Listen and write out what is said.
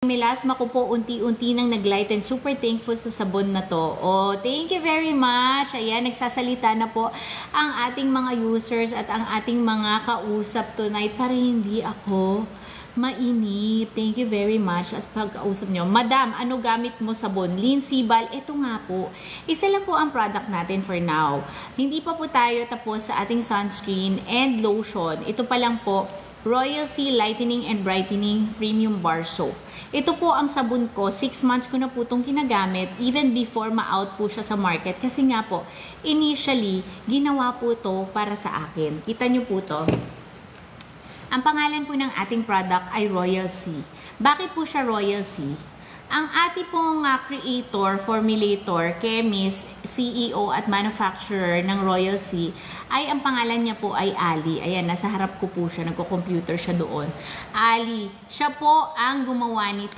Melasma ko po unti-unti nang naglighten. Super thankful sa sabon na to. Oh, thank you very much. Ayan, nagsasalita na po ang ating mga users at ang ating mga kausap tonight para hindi ako mainip. Thank you very much as pagkausap nyo. Madam, ano gamit mo sabon? Lindsay Bal, ito nga po. Isa lang po ang product natin for now. Hindi pa po tayo tapos sa ating sunscreen and lotion. Ito pa lang po, Royal Sea Lightening and Brightening Premium Bar Soap. Ito po ang sabon ko. 6 months ko na po itong kinagamit even before ma-out po siya sa market. Kasi nga po, initially, ginawa po ito para sa akin. Kita nyo po to. Ang pangalan po ng ating product ay Royal Sea. Bakit po siya Royal Sea? Ang ating pong creator, formulator, chemist, CEO at manufacturer ng Royal Sea ay ang pangalan niya po ay Ali. Ayan, nasa harap ko po siya, nagko-computer siya doon. Ali, siya po ang gumawa nito.